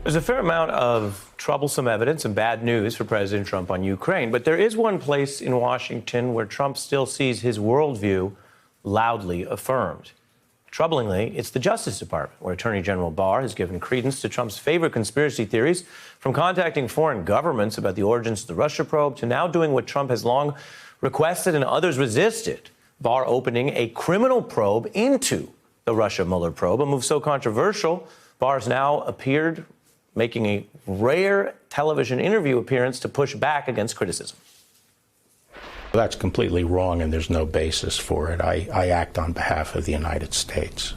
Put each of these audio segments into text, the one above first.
There's a fair amount of troublesome evidence and bad news for President Trump on Ukraine, but there is one place in Washington where Trump still sees his worldview loudly affirmed. Troublingly, it's the Justice Department, where Attorney General Barr has given credence to Trump's favorite conspiracy theories, from contacting foreign governments about the origins of the Russia probe to now doing what Trump has long requested and others resisted, Barr opening a criminal probe into the Russia Mueller probe, a move so controversial, Barr has now appeared making a rare television interview appearance to push back against criticism. That's completely wrong, and there's no basis for it. I act on behalf of the United States.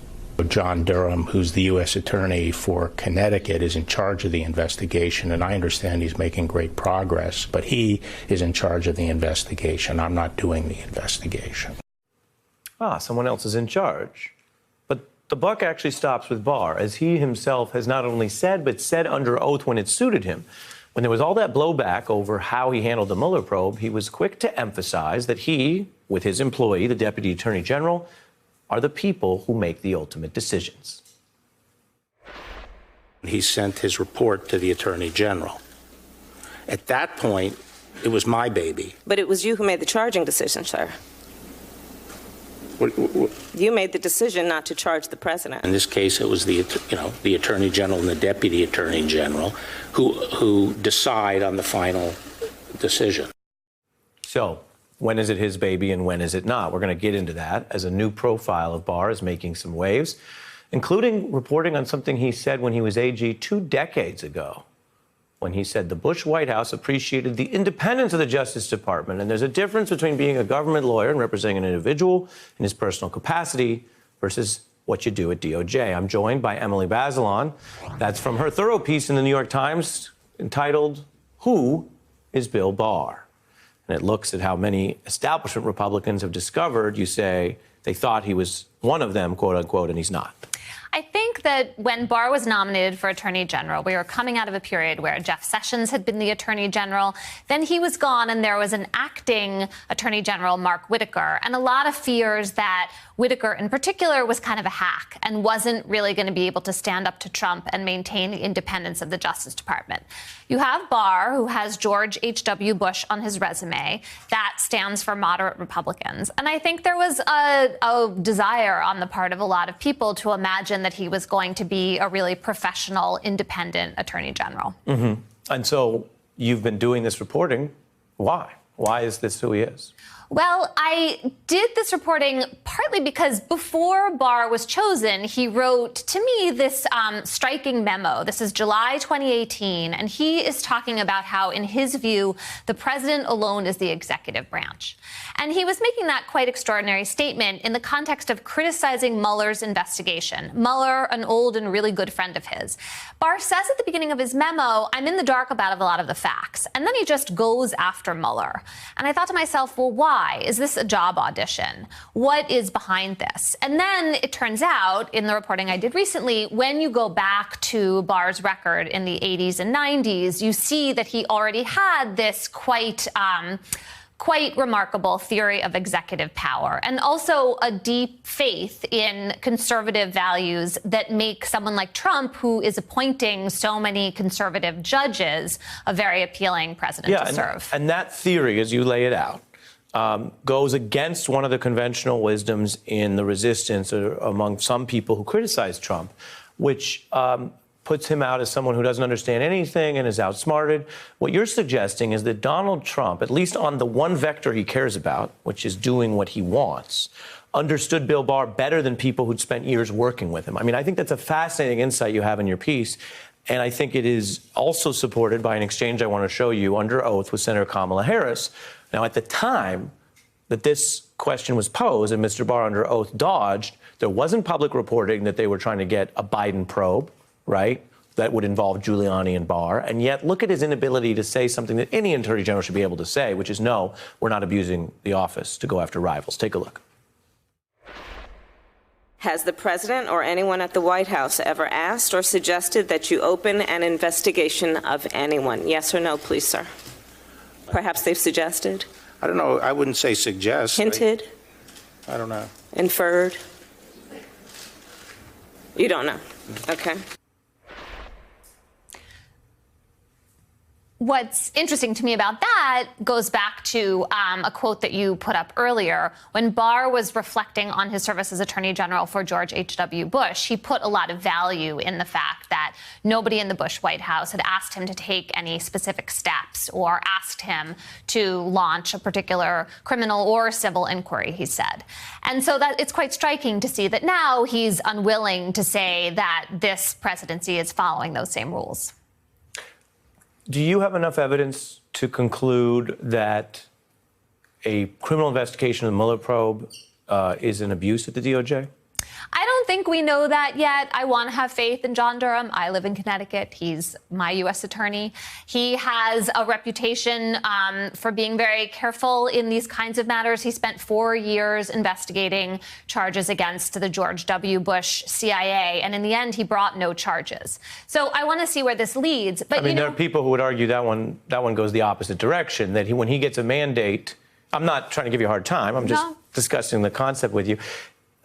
John Durham, who's the U.S. Attorney for Connecticut, is in charge of the investigation, and I understand he's making great progress, but he is in charge of the investigation. I'm not doing the investigation. Someone else is in charge. But the buck actually stops with Barr, as he himself has not only said, but said under oath when it suited him. When there was all that blowback over how he handled the Mueller probe, he was quick to emphasize that he, with his employee, the Deputy Attorney General, are the people who make the ultimate decisions. He sent his report to the Attorney General. At that point, it was my baby. But it was you who made the charging decision, sir. You made the decision not to charge the president. In this case, it was the Attorney General and the Deputy Attorney General who decide on the final decision. So, when is it his baby and when is it not? We're going to get into that as a new profile of Barr is making some waves, including reporting on something he said when he was AG 2 decades ago, when he said the Bush White House appreciated the independence of the Justice Department. And there's a difference between being a government lawyer and representing an individual in his personal capacity versus what you do at DOJ. I'm joined by Emily Bazelon. That's from her thorough piece in the New York Times entitled, "Who is Bill Barr?" And it looks at how many establishment Republicans have discovered, you say, they thought he was one of them, quote unquote, and he's not. I think that when Barr was nominated for Attorney General, we were coming out of a period where Jeff Sessions had been the Attorney General. Then he was gone, and there was an acting Attorney General, Mark Whitaker, and a lot of fears that Whitaker in particular was kind of a hack and wasn't really going to be able to stand up to Trump and maintain the independence of the Justice Department. You have Barr, who has George H.W. Bush on his resume. That stands for moderate Republicans. And I think there was a desire on the part of a lot of people to imagine that he was going to be a really professional, independent Attorney General. Mm-hmm. And so you've been doing this reporting. Why? Why is this who he is? Well, I did this reporting partly because before Barr was chosen, he wrote to me this striking memo. This is July 2018, and he is talking about how, in his view, the president alone is the executive branch. And he was making that quite extraordinary statement in the context of criticizing Mueller's investigation. Mueller, an old and really good friend of his. Barr says at the beginning of his memo, I'm in the dark about a lot of the facts. And then he just goes after Mueller. And I thought to myself, well, why? Is this a job audition? What is behind this? And then it turns out, in the reporting I did recently, when you go back to Barr's record in the 80s and 90s, you see that he already had this quite remarkable theory of executive power, and also a deep faith in conservative values that make someone like Trump, who is appointing so many conservative judges, a very appealing president to serve. And that theory, as you lay it out, goes against one of the conventional wisdoms in the resistance among some people who criticize Trump, which puts him out as someone who doesn't understand anything and is outsmarted. What you're suggesting is that Donald Trump, at least on the one vector he cares about, which is doing what he wants, understood Bill Barr better than people who'd spent years working with him. I mean, I think that's a fascinating insight you have in your piece. And I think it is also supported by an exchange I want to show you under oath with Senator Kamala Harris. Now, at the time that this question was posed and Mr. Barr under oath dodged, there wasn't public reporting that they were trying to get a Biden probe, right, that would involve Giuliani and Barr. And yet, look at his inability to say something that any attorney general should be able to say, which is, no, we're not abusing the office to go after rivals. Take a look. Has the president or anyone at the White House ever asked or suggested that you open an investigation of anyone? Yes or no, please, sir? Perhaps they've suggested? I don't know. I wouldn't say suggest. Hinted? I don't know. Inferred? You don't know? Okay. What's interesting to me about that goes back to a quote that you put up earlier. When Barr was reflecting on his service as Attorney General for George H.W. Bush, he put a lot of value in the fact that nobody in the Bush White House had asked him to take any specific steps or asked him to launch a particular criminal or civil inquiry, he said. And so that it's quite striking to see that now he's unwilling to say that this presidency is following those same rules. Do you have enough evidence to conclude that a criminal investigation of the Mueller probe is an abuse at the DOJ? I don't think we know that yet. I want to have faith in John Durham. I live in Connecticut. He's my U.S. attorney. He has a reputation for being very careful in these kinds of matters. He spent 4 years investigating charges against the George W. Bush CIA, and in the end, he brought no charges. So I want to see where this leads. But I mean, there are people who would argue that one goes the opposite direction, that when he gets a mandate, I'm not trying to give you a hard time, I'm just discussing the concept with you.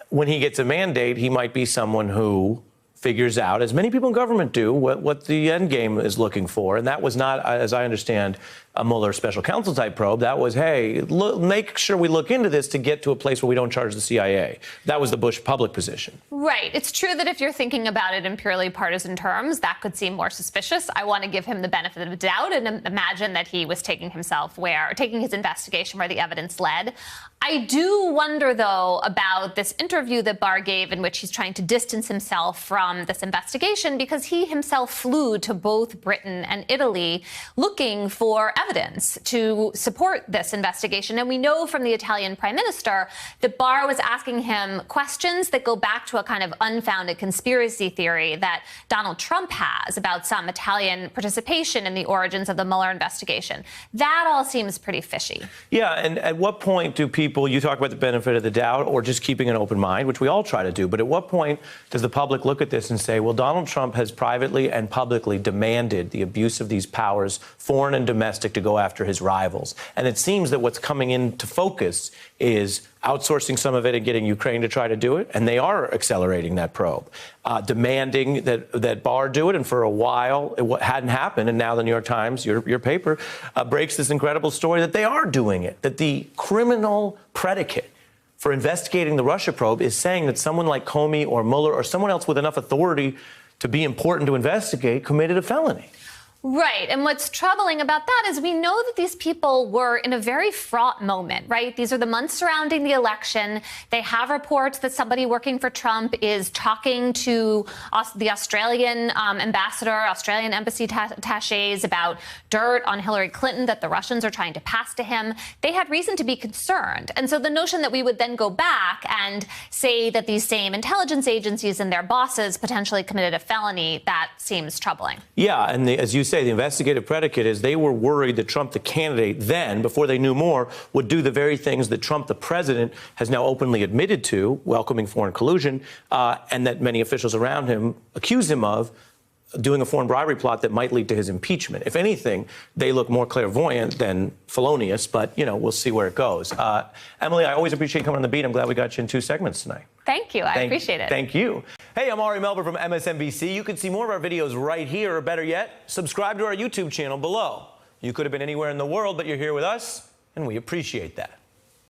When he gets a mandate, he might be someone who figures out, as many people in government do, what the end game is looking for. And that was not, as I understand, a Mueller special counsel type probe. That was, hey, make sure we look into this to get to a place where we don't charge the CIA. That was the Bush public position. Right. It's true that if you're thinking about it in purely partisan terms, that could seem more suspicious. I want to give him the benefit of the doubt and imagine that he was taking his investigation where the evidence led. I do wonder, though, about this interview that Barr gave in which he's trying to distance himself from this investigation because he himself flew to both Britain and Italy looking for evidence to support this investigation. And we know from the Italian prime minister that Barr was asking him questions that go back to a kind of unfounded conspiracy theory that Donald Trump has about some Italian participation in the origins of the Mueller investigation. That all seems pretty fishy. Yeah, and at what point do people, you talk about the benefit of the doubt or just keeping an open mind, which we all try to do, but at what point does the public look at this and say, well, Donald Trump has privately and publicly demanded the abuse of these powers, foreign and domestic, to go after his rivals. And it seems that what's coming into focus is outsourcing some of it and getting Ukraine to try to do it. And they are accelerating that probe, demanding that Barr do it. And for a while, it hadn't happened. And now the New York Times, your paper, breaks this incredible story that they are doing it, that the criminal predicate for investigating the Russia probe is saying that someone like Comey or Mueller or someone else with enough authority to be important to investigate committed a felony. Right. And what's troubling about that is we know that these people were in a very fraught moment, right? These are the months surrounding the election. They have reports that somebody working for Trump is talking to the Australian ambassador, Australian embassy attachés about dirt on Hillary Clinton that the Russians are trying to pass to him. They had reason to be concerned. And so the notion that we would then go back and say that these same intelligence agencies and their bosses potentially committed a felony, that seems troubling. Yeah. And as you say, the investigative predicate is they were worried that Trump, the candidate, then, before they knew more, would do the very things that Trump, the president, has now openly admitted to, welcoming foreign collusion, and that many officials around him accuse him of doing a foreign bribery plot that might lead to his impeachment. If anything, they look more clairvoyant than felonious, but, we'll see where it goes. Emily, I always appreciate coming on the beat. I'm glad we got you in 2 segments tonight. Thank you. I appreciate it. Thank you. Hey, I'm Ari Melber from MSNBC. You can see more of our videos right here, or better yet, subscribe to our YouTube channel below. You could have been anywhere in the world, but you're here with us, and we appreciate that.